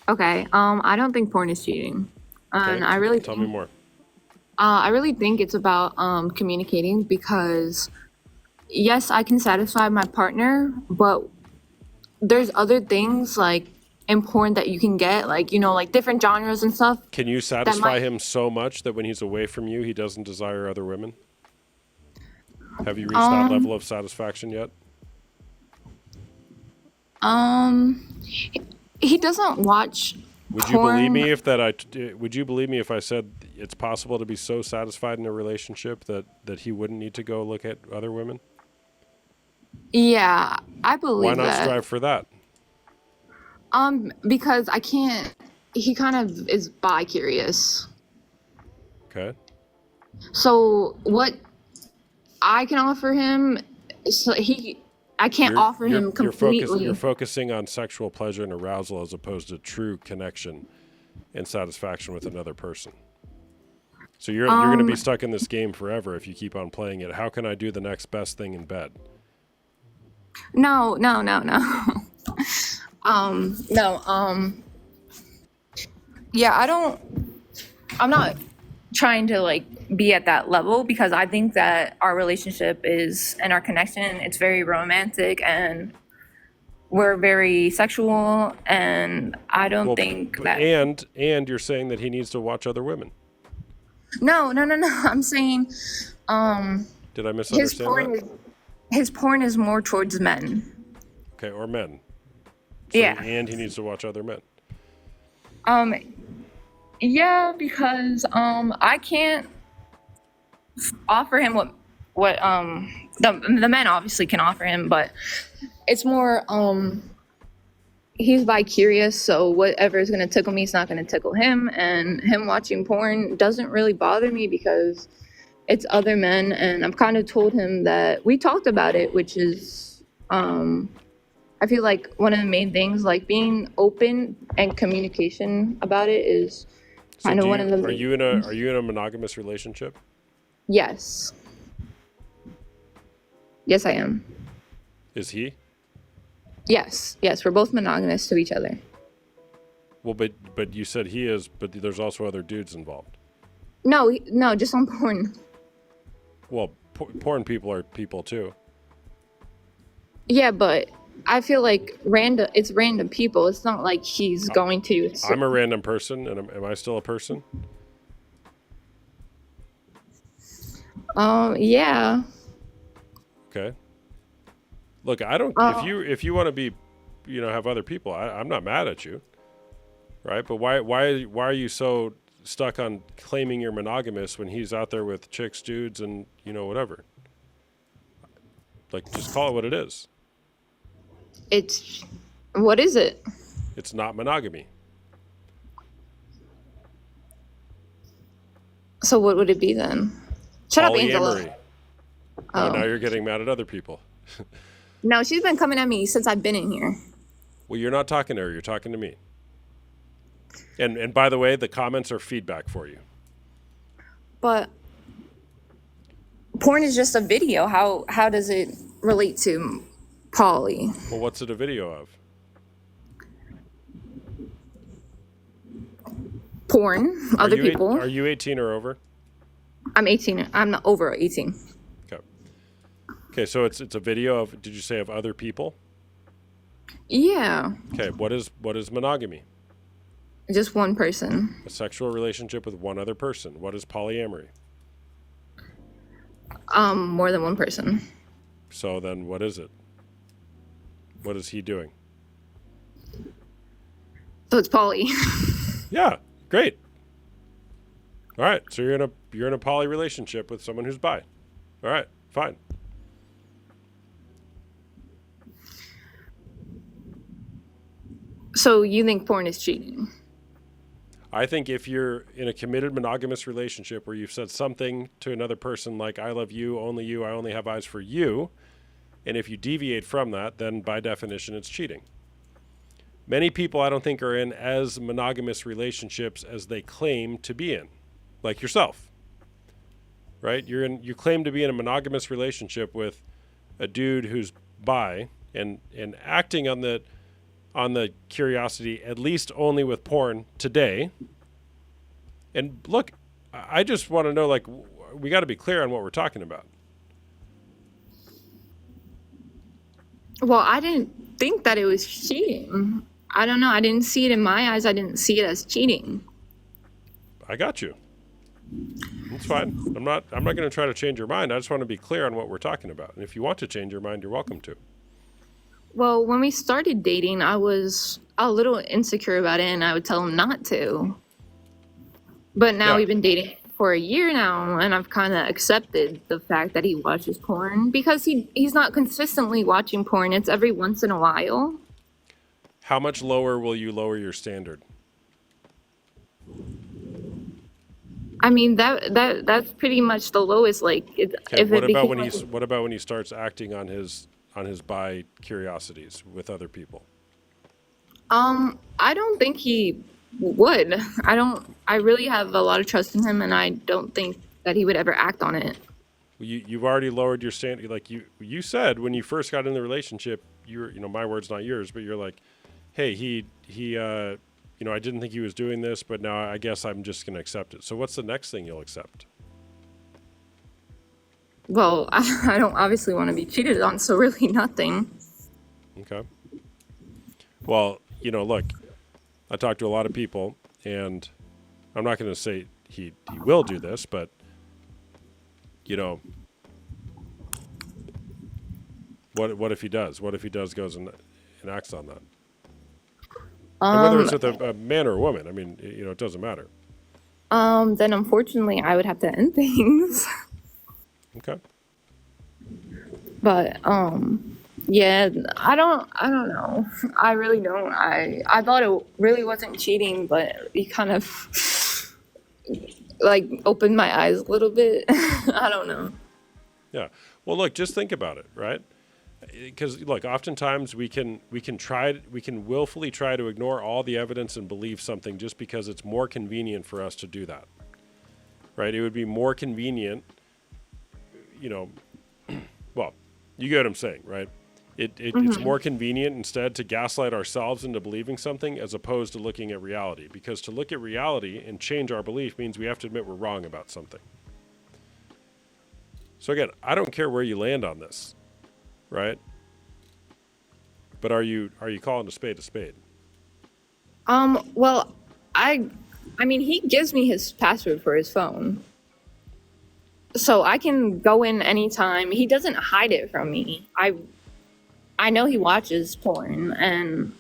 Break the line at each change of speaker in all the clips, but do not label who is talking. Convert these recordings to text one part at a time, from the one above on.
Okay. I don't think porn is cheating,
Okay,
and
tell me more.
I really think it's about communicating because yes, I can satisfy my partner, but there's other things like important that you can get, like like different genres and stuff
Can you
that
satisfy
might.
him so much that when he's away from you, he doesn't desire other women? Have you reached that level
Um.
of satisfaction yet?
Um. He doesn't watch
Would you believe
porn.
me if that I would you believe me if I said it's possible to be so satisfied in a relationship that he wouldn't need to go look at other women?
Yeah, I
Why
believe
not
that.
strive for that?
Because I can't. He kind of is bi curious.
Okay.
So what I can offer him, so I can't offer him
You're
completely.
focusing on sexual pleasure and arousal as opposed to true connection and satisfaction with another person. So you're going to be
Um,
stuck in this game forever if you keep on playing it. How can I do the next best thing in bed?
no, no, no, no. No. Yeah, I don't. I'm not trying to like be at that level because I think that our relationship is and our connection, it's very romantic and we're very sexual, and I don't
Well,
think that.
and you're saying that he needs to watch other women.
No, no, no, no. I'm saying, um,
Did I
his
misunderstand that?
porn is his porn is more towards men.
Okay, or men. So
Yeah.
and he needs to watch other men.
Um. Yeah, because I can't offer him what the men obviously can offer him, but it's more he's bi curious, so whatever is gonna tickle me is not gonna tickle him, and him watching porn doesn't really bother me because it's other men, and I've kind of told him that we talked about it, which is I feel like one of the main things, like being open and communication about it, is
So
kind of
do
one of
you
the main
are
things.
you in a monogamous relationship?
Yes, yes, I am.
Is he?
Yes, yes, we're both monogamous to each other.
Well, but you said he is, but there's also other dudes involved.
No, no, just on porn.
Well, porn people are people too.
Yeah, but I feel like random. It's random people. It's not like he's going to.
I'm a random person, and am I still a person?
Yeah.
Okay. Look, I don't.
Uh,
If you want to be, have other people, I'm not mad at you, right? But why are you so stuck on claiming you're monogamous when he's out there with chicks, dudes, and whatever? Like, just call it what it is.
it's what is it?
It's not monogamy.
So what would it be then? Shut up, Angela.
Polyamory. Oh, now
Oh
you're getting mad at other people.
no, she's been coming at me since I've been in here.
Well, you're not talking to her. You're talking to me. And by the way, the comments are feedback for you.
But porn is just a video. How does it relate to Polly?
Well, what's it a video of?
Porn, other people.
Are you 18 or over?
I'm 18. I'm not over 18.
Okay. Okay, so it's a video of, did you say, of other people?
Yeah,
Okay, what is monogamy?
just one person.
A sexual relationship with one other person. What is polyamory?
More than one person.
So then what is it? What is he doing?
So it's Polly.
Yeah, great. All right, so you're in a poly relationship with someone who's bi. All right, fine.
So you think porn is cheating?
I think if you're in a committed monogamous relationship where you've said something to another person like I love you, I only have eyes for you, and if you deviate from that, then by definition it's cheating. Many people I don't think are in as monogamous relationships as they claim to be in, like yourself, right? You claim to be in a monogamous relationship with a dude who's bi and acting on on the curiosity, at least only with porn today. And look, I just want to know, like, we got to be clear on what we're talking about.
Well, I didn't think that it was cheating. I don't know. I didn't see it in my eyes. I didn't see it as cheating.
I got you. It's fine. I'm not going to try to change your mind. I just want to be clear on what we're talking about. And if you want to change your mind, you're welcome to.
Well, when we started dating, I was a little insecure about it, and I would tell him not to. But now
Yeah.
we've been dating for a year now, and I've kind of accepted the fact that he watches porn because he's not consistently watching porn. It's every once in a while.
How much lower will you lower your standard?
I mean that's pretty much the lowest. Like
Okay,
if
what
it
about
became
when
like,
what about when he starts acting on his bi curiosities with other people?
I don't think he would. I really have a lot of trust in him, and I don't think that he would ever act on it.
You've already lowered your standard. Like you said when you first got in the relationship, my words, not yours, but you're like, hey, he I didn't think he was doing this, but now I guess I'm just going to accept it. So what's the next thing you'll accept?
Well, I don't obviously want to be cheated on, so really nothing.
Okay. Well, look, I talk to a lot of people, and I'm not going to say he will do this, but what if he does? What if he goes and acts on that? And whether it's with a man or a woman, I mean, it doesn't matter.
Then unfortunately I would have to end things.
Okay.
But yeah, I don't know. I really don't. I thought it really wasn't cheating, but he kind of like opened my eyes a little bit. I don't know.
Yeah. Well, look, just think about it, right? Because look, oftentimes we can willfully try to ignore all the evidence and believe something just because it's more convenient for us to do that, right? It would be more convenient, well, you get what I'm saying, right? It's more convenient instead to gaslight ourselves into believing something as opposed to looking at reality, because to look at reality and change our belief means we have to admit we're wrong about something. So again, I don't care where you land on this, right? But are you calling a spade a spade?
Well, I mean, he gives me his password for his phone. So I can go in anytime. He doesn't hide it from me. I know he watches porn, and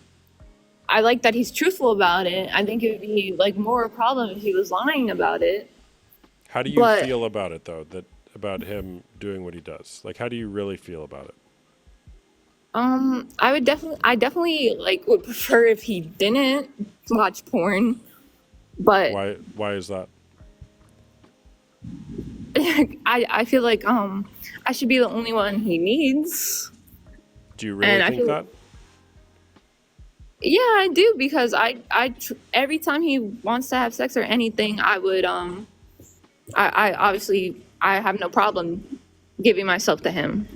I like that he's truthful about it. I think it would be like more a problem if he was lying about it.
How do you
But
feel about it though? About him doing what he does? Like, how do you really feel about it?
I definitely like would prefer if he didn't watch porn, but
Why is that?
I feel like I should be the only one he needs.
Do you really
And I
think
feel
that?
Yeah, I do, because every time he wants to have sex or anything, I would I obviously I have no problem giving myself to him.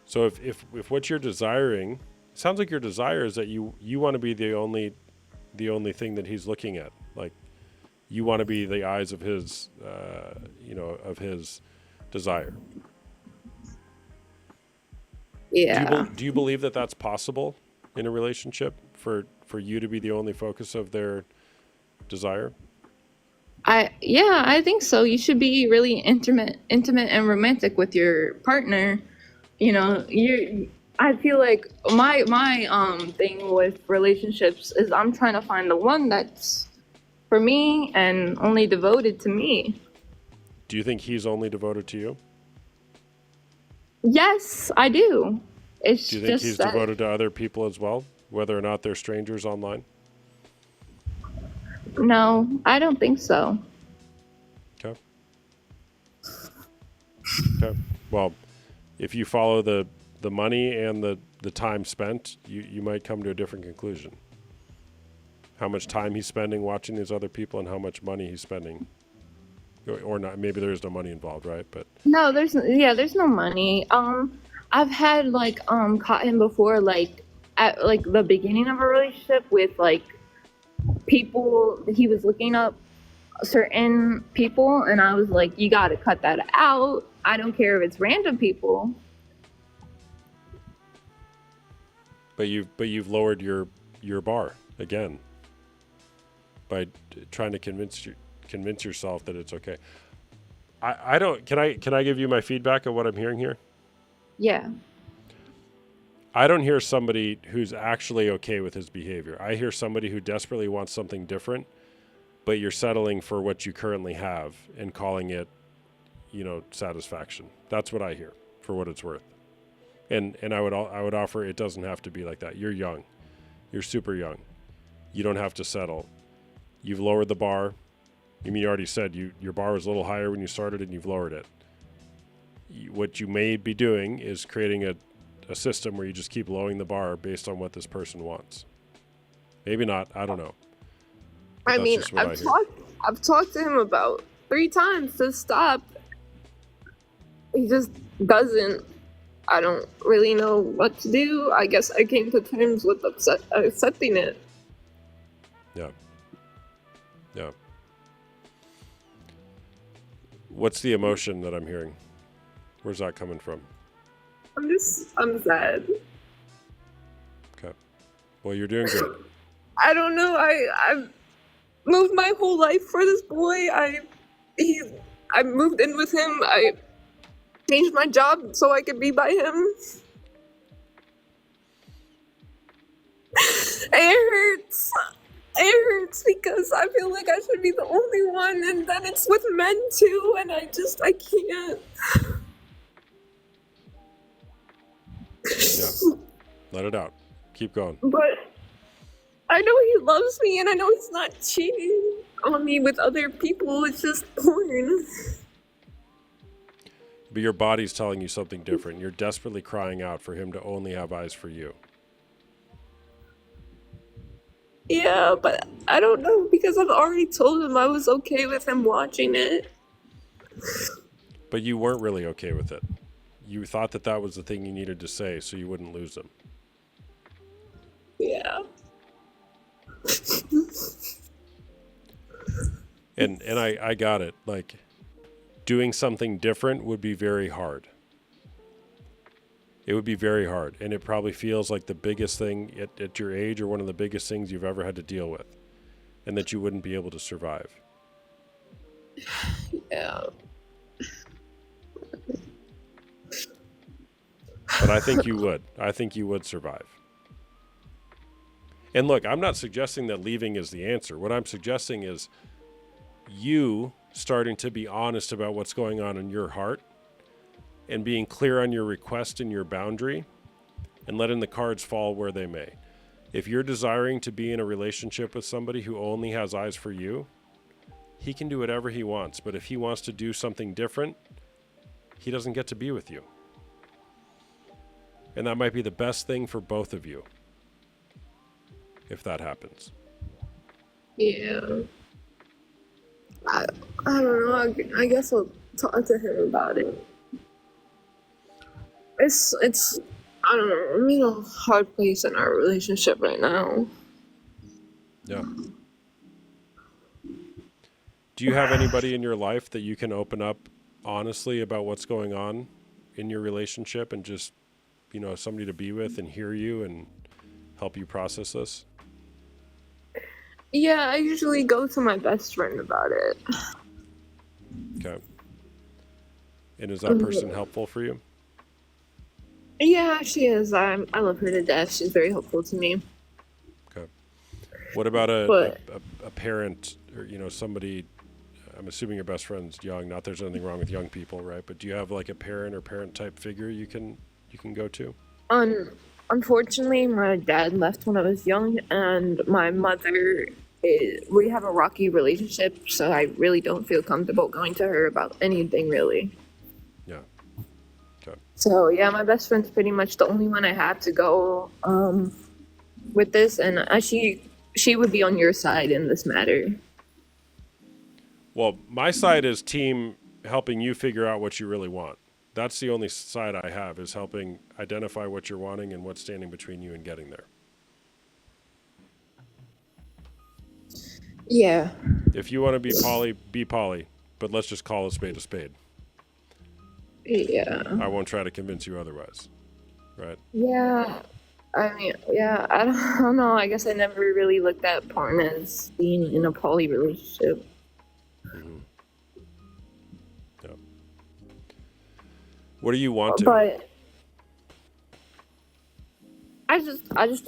So if what you're desiring, it sounds like your desire is that you want to be the only thing that he's looking at. Like, you want to be the eyes of his of his desire.
Yeah.
Do you believe that that's possible in a relationship for you to be the only focus of their desire?
I think so. You should be really intimate and romantic with your partner. I feel like my thing with relationships is I'm trying to find the one that's for me and only devoted to me.
Do you think he's only devoted to you?
Yes, I do. It's
Do you think
just
he's
that,
devoted to other people as well, whether or not they're strangers online?
no, I don't think so.
Okay. Okay. Well, if you follow the money and the time spent, you might come to a different conclusion. How much time he's spending watching these other people and how much money he's spending. Or not, maybe there is no money involved, right? But
No, there's no money. I've had caught him before, like at like the beginning of a relationship with like people. He was looking up certain people, and I was like, you got to cut that out. I don't care if it's random people.
But you've lowered your bar again by trying to convince yourself that it's okay. I don't. Can I give you my feedback of what I'm hearing here?
Yeah.
I don't hear somebody who's actually okay with his behavior. I hear somebody who desperately wants something different, but you're settling for what you currently have and calling it, satisfaction. That's what I hear, for what it's worth. And I would offer it doesn't have to be like that. You're young. You're super young. You don't have to settle. You've lowered the bar. I mean, you already said your bar was a little higher when you started and you've lowered it. What you may be doing is creating a system where you just keep lowering the bar based on what this person wants. Maybe not. I don't know.
I mean, I've talked to him about 3 times to stop. He just doesn't. I don't really know what to do. I guess I came to terms with accepting it.
Yeah. Yeah. What's the emotion that I'm hearing? Where's that coming from?
I'm sad.
Okay. Well, you're doing good.
I don't know. I've moved my whole life for this boy. I moved in with him. I changed my job so I could be by him. It hurts. It hurts because I feel like I should be the only one, and then it's with men too, and I can't.
Yeah. Let it out. Keep going.
But I know he loves me, and I know he's not cheating on me with other people. It's just porn.
But your body's telling you something different. You're desperately crying out for him to only have eyes for you.
Yeah, but I don't know because I've already told him I was okay with him watching it.
But you weren't really okay with it. You thought that was the thing you needed to say so you wouldn't lose him.
Yeah.
And I got it. Like, doing something different would be very hard. It would be very hard. And it probably feels like the biggest thing at your age, or one of the biggest things you've ever had to deal with. And that you wouldn't be able to survive.
Yeah.
But I think you would. I think you would survive. And look, I'm not suggesting that leaving is the answer. What I'm suggesting is you starting to be honest about what's going on in your heart and being clear on your request and your boundary and letting the cards fall where they may. If you're desiring to be in a relationship with somebody who only has eyes for you, he can do whatever he wants. But if he wants to do something different, he doesn't get to be with you. And that might be the best thing for both of you, if that happens.
Yeah. I don't know. I guess I'll talk to him about it. It's I don't know. I'm in a hard place in our relationship right now.
Yeah. Do you have anybody in your life that you can open up honestly about what's going on in your relationship and just, somebody to be with and hear you and help you process this?
Yeah, I usually go to my best friend about it.
Okay. And is that person helpful for you?
Yeah, she is. I love her to death. She's very helpful to me.
Okay. What about a parent or, somebody, I'm assuming your best friend's young, not there's anything wrong with young people, right? But do you have like a parent or parent type figure you can go to?
Unfortunately, my dad left when I was young, and my mother, we have a rocky relationship, so I really don't feel comfortable going to her about anything, really.
Yeah. Okay.
So, yeah, my best friend's pretty much the only one I have to go with this, and she would be on your side in this matter.
Well, my side is team helping you figure out what you really want. That's the only side I have, is helping identify what you're wanting and what's standing between you and getting there.
Yeah.
If you want to be poly, be poly, but let's just call a spade a spade.
Yeah.
I won't try to convince you otherwise, right?
Yeah. I mean, yeah, I don't know. I guess I never really looked at porn as being in a poly relationship.
Mm-hmm. Yeah. What do you want to?
But I just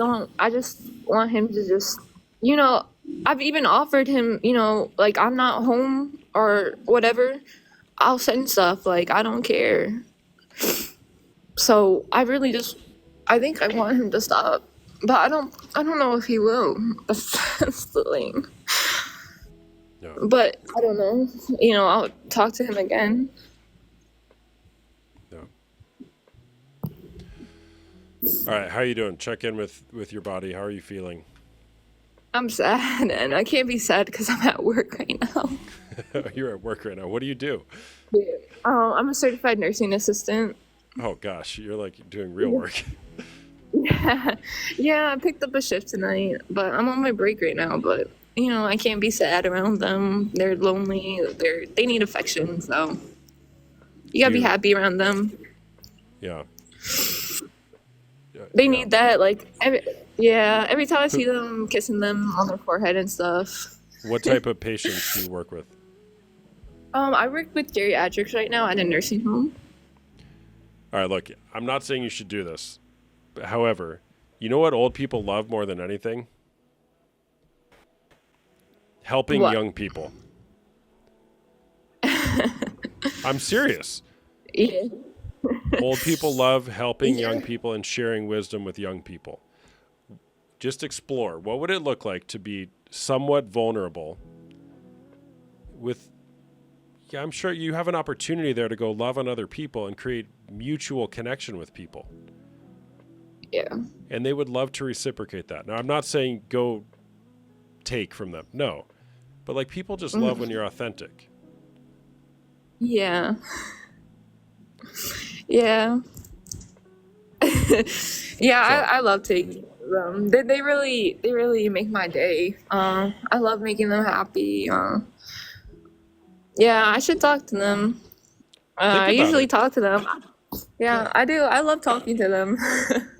want him to just, you know, I've even offered him, you know, like, I'm not home or whatever, I'll send stuff, like, I don't care. So I think I want him to stop, but I don't know if he will. That's the thing.
Yeah.
But I don't know, you know, I'll talk to him again.
Yeah. All right, how are you doing? Check in with your body. How are you feeling?
I'm sad, and I can't be sad because I'm at work right now.
You're at work right now. What do you do?
Yeah. I'm a certified nursing assistant.
Oh gosh, you're like doing real work.
Yeah, I picked up a shift tonight, but I'm on my break right now. But you know, I can't be sad around them. They're lonely. They need affection. So you gotta be happy around them.
Yeah.
They need that. Like every time I see them, kissing them on their forehead and stuff.
What type of patients do you work with?
I work with geriatrics right now at a nursing home.
All right, look, I'm not saying you should do this. However, you know what old people love more than anything? Helping young people. I'm serious.
Yeah.
Old people love helping young people and sharing wisdom with young people. Just explore. What would it look like to be somewhat vulnerable with... Yeah, I'm sure you have an opportunity there to go love on other people and create mutual connection with people.
Yeah.
And they would love to reciprocate that. Now, I'm not saying go take from them. No. But like, people just love when you're authentic.
Yeah. Yeah. Yeah, I love taking them. They really make my day. I love making them happy. Yeah, I should talk to them. I usually talk to them. Yeah, I do. I love talking to them.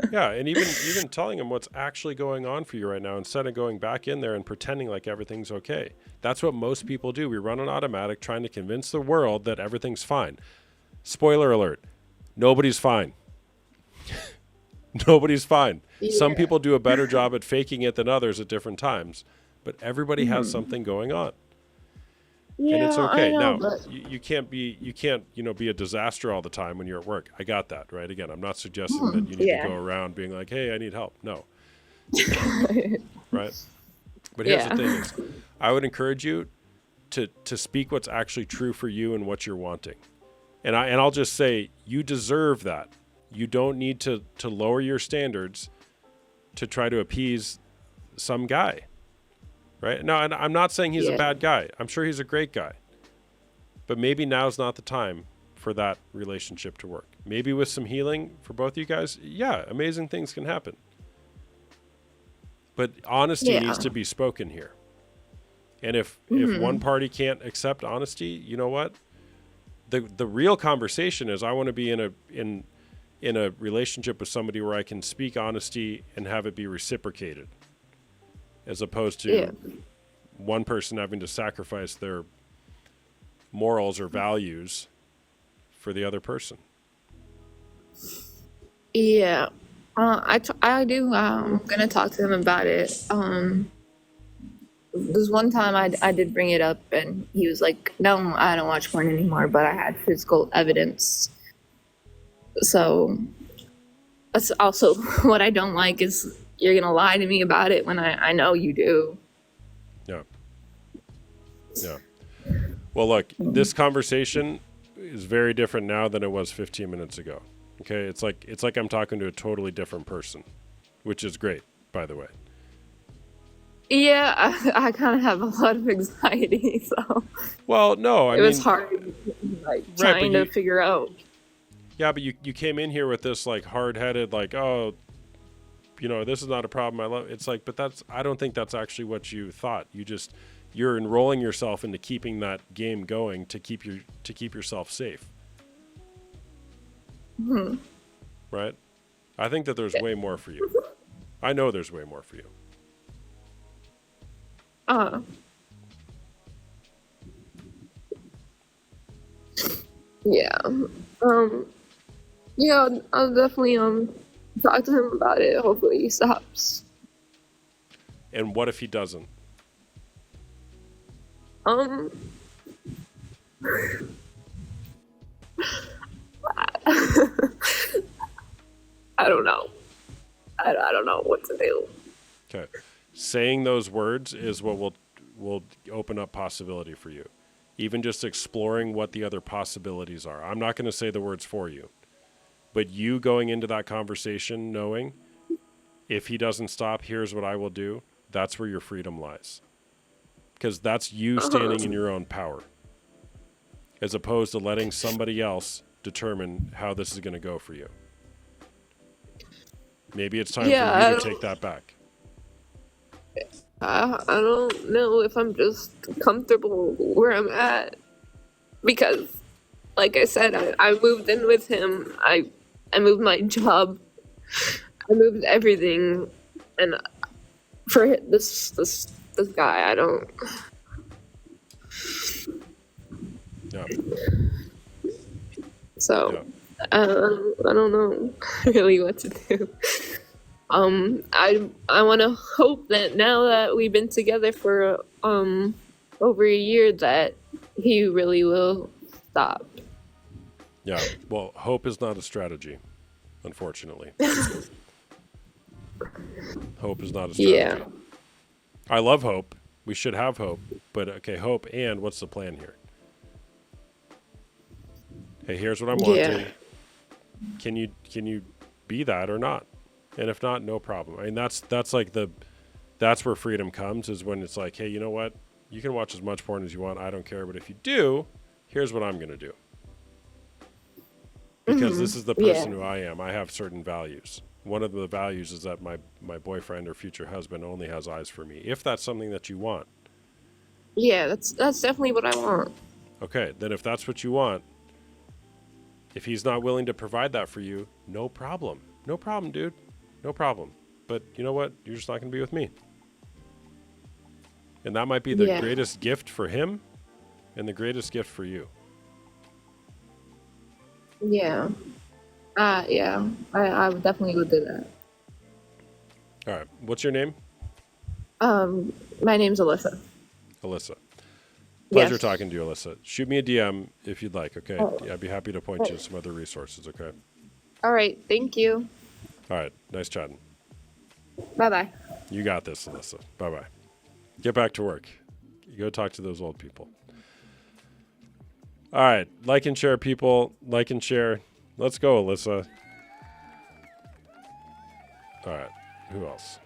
Yeah, and even telling them what's actually going on for you right now instead of going back in there and pretending like everything's okay. That's what most people do. We run on automatic trying to convince the world that everything's fine. Spoiler alert, nobody's fine. Nobody's fine. Yeah. Some people do a better job at faking it than others at different times, but everybody has something going on.
Yeah,
and it's okay.
I know,
Now, you can't be a disaster all the time when you're at work. I got that, right? Again, I'm not suggesting that you need to go around being like, hey, I need help. No. Right? But here's the thing is, I would encourage you to speak what's actually true for you and what you're wanting. And I'll just say, you deserve that. You don't need to lower your standards to try to appease some guy. Right? No, and I'm not saying he's a bad guy. I'm sure he's a great guy. But maybe now's not the time for that relationship to work. Maybe with some healing for both you guys, amazing things can happen. But honesty needs to be spoken here. And if one party can't accept honesty, you know what? The real conversation is, I want to be in a relationship with somebody where I can speak honesty and have it be reciprocated, as opposed to one person having to sacrifice their morals or values for the other person.
Yeah. I do. I'm gonna talk to him about it. There's one time I did bring it up, and he was like, "No, I don't watch porn anymore," but I had physical evidence. So that's also what I don't like, is you're gonna lie to me about it when I know you do.
Yeah. Yeah. Well, look, this conversation is very different now than it was 15 minutes ago. Okay, it's like I'm talking to a totally different person, which is great, by the way.
Yeah, I kind of have a lot of anxiety, so.
Well, no, I mean,
it was hard, like, trying to figure out.
Yeah, but you came in here with this like hard-headed, like, oh, this is not a problem. I love. It's like, but I don't think that's actually what you thought. You're enrolling yourself into keeping that game going to keep yourself safe.
Hmm.
Right? I think that there's way more for you. I know there's way more for you.
Yeah. Yeah, I'll definitely talk to him about it. Hopefully he stops.
And what if he doesn't?
Um I don't know. I don't know what to do.
Okay. Saying those words is what will open up possibility for you. Even just exploring what the other possibilities are. I'm not going to say the words for you. But you going into that conversation knowing if he doesn't stop, here's what I will do. That's where your freedom lies. Because that's you standing in your own power. As opposed to letting somebody else determine how this is going to go for you. Maybe it's time for you to take that back.
I don't know if I'm just comfortable where I'm at. Because, like I said, I moved in with him. I moved my job. I moved everything. And for this guy, I don't...
Yeah.
So,
yeah.
I don't know really what to do. I want to hope that now that we've been together for over a year that he really will stop.
Yeah. Well, hope is not a strategy, unfortunately. Hope is not a strategy.
Yeah.
I love hope. We should have hope. But okay, hope and what's the plan here? Hey, here's what I'm wanting.
Yeah.
Can you be that or not? And if not, no problem. I mean, that's where freedom comes, is when it's like, hey, you know what? You can watch as much porn as you want. I don't care. But if you do, here's what I'm going to do. Because this is the person who I am. I have certain values. One of the values is that my boyfriend or future husband only has eyes for me. If that's something that you want.
Yeah, that's definitely what I want.
Okay, then if that's what you want, if he's not willing to provide that for you, no problem. No problem, dude. No problem. But you know what? You're just not going to be with me. And that might be the greatest gift for him and the greatest gift for you.
Yeah. Yeah. I definitely would do that.
All right. What's your name?
My name's Alyssa.
Alyssa. Pleasure talking to you, Alyssa. Shoot me a DM if you'd like, okay? Yeah, I'd be happy to point you to some other resources, okay?
All right. Thank you.
All right. Nice chatting.
Bye-bye.
You got this, Alyssa. Bye-bye. Get back to work. You go talk to those old people. All right. Like and share, people. Like and share. Let's go, Alyssa. All right. Who else?